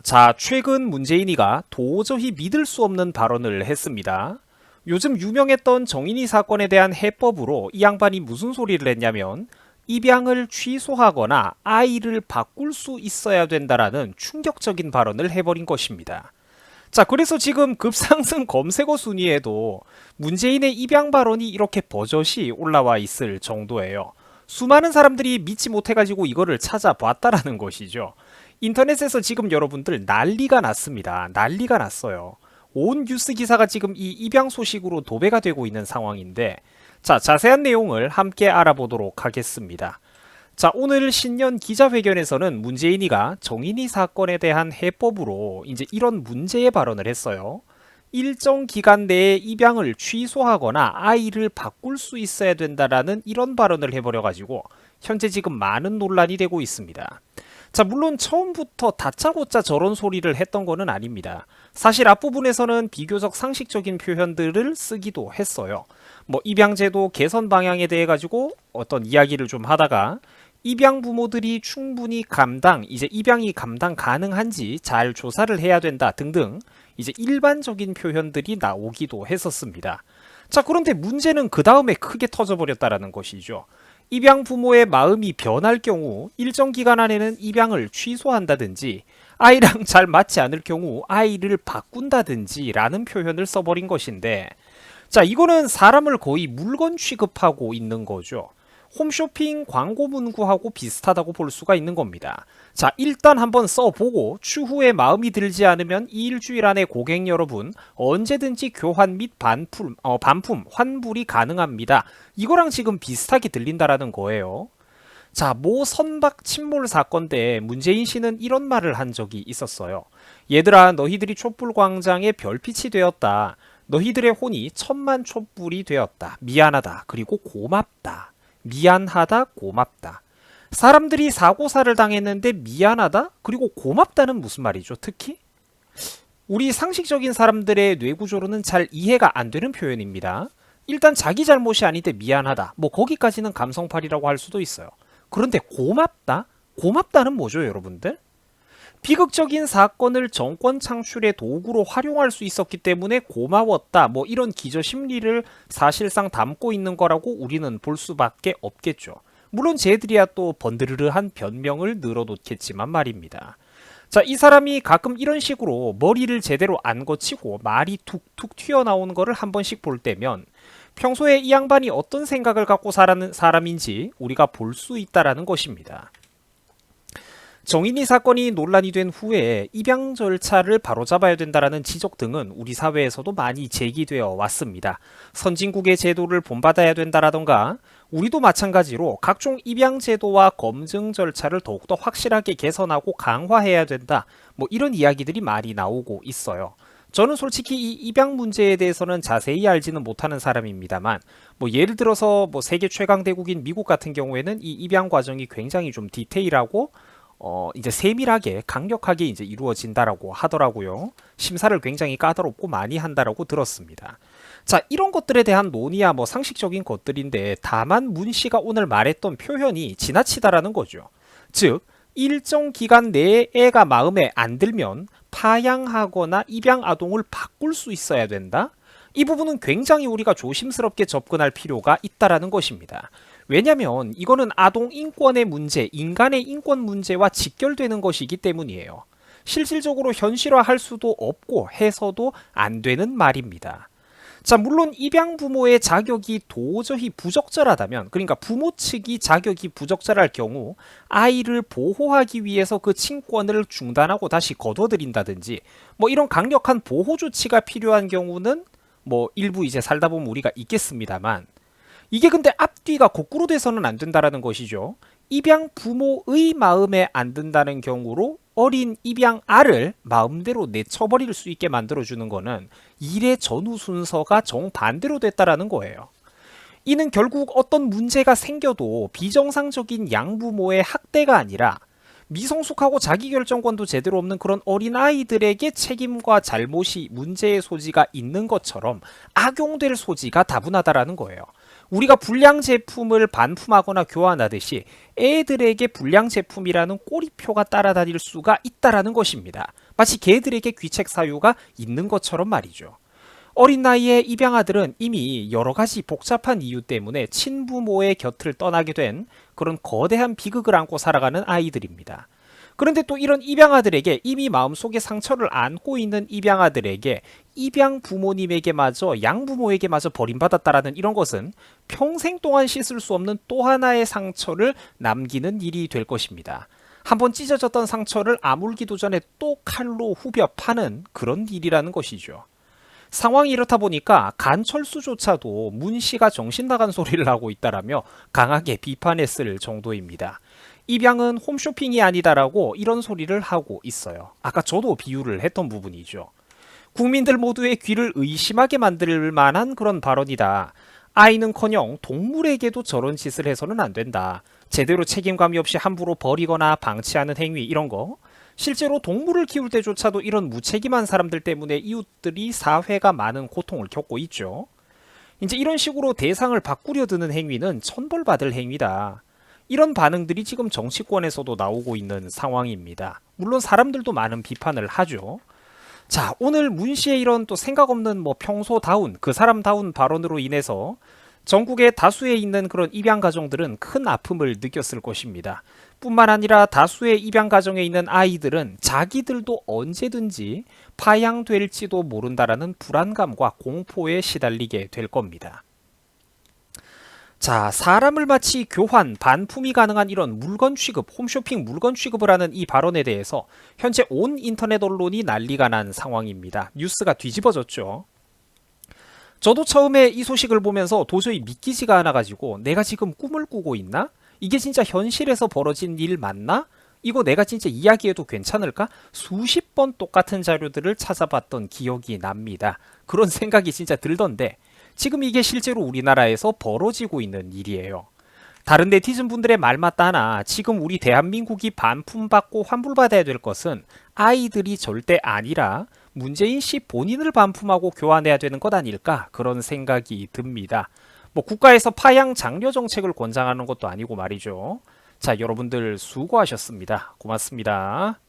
자, 최근 문재인이가 도저히 믿을 수 없는 발언을 했습니다. 요즘 유명했던 정인이 사건에 대한 해법으로 이 양반이 무슨 소리를 했냐면 입양을 취소하거나 아이를 바꿀 수 있어야 된다라는 충격적인 발언을 해버린 것입니다. 자, 그래서 지금 급상승 검색어 순위에도 문재인의 입양 발언이 이렇게 버젓이 올라와 있을 정도예요. 수많은 사람들이 믿지 못해가지고 이거를 찾아봤다라는 것이죠. 인터넷에서 지금 여러분들 난리가 났습니다. 난리가 났어요. 온 뉴스 기사가 지금 이 입양 소식으로 도배가 되고 있는 상황인데, 자, 자세한 내용을 함께 알아보도록 하겠습니다. 자, 오늘 신년 기자회견에서는 문재인이가 정인이 사건에 대한 해법으로 이제 이런 문제의 발언을 했어요. 일정 기간 내에 입양을 취소하거나 아이를 바꿀 수 있어야 된다라는 이런 발언을 해버려가지고 현재 지금 많은 논란이 되고 있습니다. 자, 물론 처음부터 다짜고짜 저런 소리를 했던 거는 아닙니다. 사실 앞부분에서는 비교적 상식적인 표현들을 쓰기도 했어요. 뭐 입양제도 개선 방향에 대해 가지고 어떤 이야기를 좀 하다가 입양 부모들이 충분히 이제 입양이 감당 가능한지 잘 조사를 해야 된다 등등 이제 일반적인 표현들이 나오기도 했었습니다. 자, 그런데 문제는 그 다음에 크게 터져버렸다라는 것이죠. 입양 부모의 마음이 변할 경우 일정 기간 안에는 입양을 취소한다든지 아이랑 잘 맞지 않을 경우 아이를 바꾼다든지 라는 표현을 써버린 것인데, 자, 이거는 사람을 거의 물건 취급하고 있는 거죠. 홈쇼핑 광고 문구하고 비슷하다고 볼 수가 있는 겁니다. 자, 일단 한번 써보고 추후에 마음이 들지 않으면 이 일주일 안에 고객 여러분 언제든지 교환 및 반품 환불이 가능합니다. 이거랑 지금 비슷하게 들린다라는 거예요. 자, 모 선박 침몰 사건 때 문재인 씨는 이런 말을 한 적이 있었어요. 얘들아, 너희들이 촛불 광장에 별빛이 되었다. 너희들의 혼이 천만 촛불이 되었다. 미안하다. 그리고 고맙다. 미안하다, 고맙다. 사람들이 사고사를 당했는데 미안하다? 그리고 고맙다는 무슨 말이죠? 특히 우리 상식적인 사람들의 뇌구조로는 잘 이해가 안 되는 표현입니다. 일단 자기 잘못이 아닌데 미안하다. 뭐 거기까지는 감성팔이라고 할 수도 있어요. 그런데 고맙다? 고맙다는 뭐죠, 여러분들? 비극적인 사건을 정권 창출의 도구로 활용할 수 있었기 때문에 고마웠다. 뭐 이런 기저 심리를 사실상 담고 있는 거라고 우리는 볼 수밖에 없겠죠. 물론 쟤들이야 또 번드르르한 변명을 늘어놓겠지만 말입니다. 자, 이 사람이 가끔 이런 식으로 머리를 제대로 안 거치고 말이 툭툭 튀어나오는 거를 한 번씩 볼 때면 평소에 이 양반이 어떤 생각을 갖고 살아는 사람인지 우리가 볼 수 있다라는 것입니다. 정인이 사건이 논란이 된 후에 입양 절차를 바로잡아야 된다라는 지적 등은 우리 사회에서도 많이 제기되어 왔습니다. 선진국의 제도를 본받아야 된다라던가 우리도 마찬가지로 각종 입양 제도와 검증 절차를 더욱더 확실하게 개선하고 강화해야 된다. 뭐 이런 이야기들이 많이 나오고 있어요. 저는 솔직히 이 입양 문제에 대해서는 자세히 알지는 못하는 사람입니다만, 뭐 예를 들어서 뭐 세계 최강 대국인 미국 같은 경우에는 이 입양 과정이 굉장히 좀 디테일하고 이제 세밀하게 강력하게 이제 이루어진다라고 하더라고요. 심사를 굉장히 까다롭고 많이 한다라고 들었습니다. 자, 이런 것들에 대한 논의야 뭐 상식적인 것들인데 다만 문 씨가 오늘 말했던 표현이 지나치다라는 거죠. 즉, 일정 기간 내에 애가 마음에 안 들면 파양하거나 입양 아동을 바꿀 수 있어야 된다? 이 부분은 굉장히 우리가 조심스럽게 접근할 필요가 있다라는 것입니다. 왜냐면 이거는 아동 인권의 문제, 인간의 인권 문제와 직결되는 것이기 때문이에요. 실질적으로 현실화할 수도 없고 해서도 안 되는 말입니다. 자, 물론 입양 부모의 자격이 도저히 부적절하다면, 그러니까 부모 측이 자격이 부적절할 경우 아이를 보호하기 위해서 그 친권을 중단하고 다시 거둬들인다든지 뭐 이런 강력한 보호 조치가 필요한 경우는 뭐 일부 이제 살다 보면 우리가 있겠습니다만, 이게 근데 앞뒤가 거꾸로 돼서는 안 된다라는 것이죠. 입양 부모의 마음에 안 든다는 경우로 어린 입양 알을 마음대로 내쳐버릴 수 있게 만들어주는 거는 일의 전후 순서가 정반대로 됐다라는 거예요. 이는 결국 어떤 문제가 생겨도 비정상적인 양부모의 학대가 아니라 미성숙하고 자기결정권도 제대로 없는 그런 어린아이들에게 책임과 잘못이 문제의 소지가 있는 것처럼 악용될 소지가 다분하다라는 거예요. 우리가 불량 제품을 반품하거나 교환하듯이 애들에게 불량 제품이라는 꼬리표가 따라다닐 수가 있다라는 것입니다. 마치 개들에게 귀책 사유가 있는 것처럼 말이죠. 어린 나이에 입양아들은 이미 여러 가지 복잡한 이유 때문에 친부모의 곁을 떠나게 된 그런 거대한 비극을 안고 살아가는 아이들입니다. 그런데 또 이런 입양아들에게 이미 마음속에 상처를 안고 있는 입양아들에게 입양 부모님에게마저 양부모에게마저 버림받았다라는 이런 것은 평생 동안 씻을 수 없는 또 하나의 상처를 남기는 일이 될 것입니다. 한번 찢어졌던 상처를 아물기도 전에 또 칼로 후벼 파는 그런 일이라는 것이죠. 상황이 이렇다 보니까 간철수조차도 문 씨가 정신 나간 소리를 하고 있다라며 강하게 비판했을 정도입니다. 입양은 홈쇼핑이 아니다라고 이런 소리를 하고 있어요. 아까 저도 비유를 했던 부분이죠. 국민들 모두의 귀를 의심하게 만들 만한 그런 발언이다. 아이는커녕 동물에게도 저런 짓을 해서는 안 된다. 제대로 책임감이 없이 함부로 버리거나 방치하는 행위 이런 거. 실제로 동물을 키울 때조차도 이런 무책임한 사람들 때문에 이웃들이 사회가 많은 고통을 겪고 있죠. 이제 이런 식으로 대상을 바꾸려 드는 행위는 천벌받을 행위다. 이런 반응들이 지금 정치권에서도 나오고 있는 상황입니다. 물론 사람들도 많은 비판을 하죠. 자, 오늘 문 씨의 이런 또 생각 없는 평소다운 그 사람다운 발언으로 인해서 전국의 다수에 있는 그런 입양 가정들은 큰 아픔을 느꼈을 것입니다. 뿐만 아니라 다수의 입양 가정에 있는 아이들은 자기들도 언제든지 파양될지도 모른다라는 불안감과 공포에 시달리게 될 겁니다. 자, 사람을 마치 교환, 반품이 가능한 이런 물건 취급, 홈쇼핑 물건 취급을 하는 이 발언에 대해서 현재 온 인터넷 언론이 난리가 난 상황입니다. 뉴스가 뒤집어졌죠. 저도 처음에 이 소식을 보면서 도저히 믿기지가 않아가지고 내가 지금 꿈을 꾸고 있나? 이게 진짜 현실에서 벌어진 일 맞나? 이거 내가 진짜 이야기해도 괜찮을까? 수십 번 똑같은 자료들을 찾아봤던 기억이 납니다. 그런 생각이 진짜 들던데 지금 이게 실제로 우리나라에서 벌어지고 있는 일이에요. 다른 네티즌 분들의 말 맞다나 지금 우리 대한민국이 반품받고 환불받아야 될 것은 아이들이 절대 아니라 문재인 씨 본인을 반품하고 교환해야 되는 것 아닐까 그런 생각이 듭니다. 국가에서 파양 장려 정책을 권장하는 것도 아니고 말이죠. 자, 여러분들 수고하셨습니다. 고맙습니다.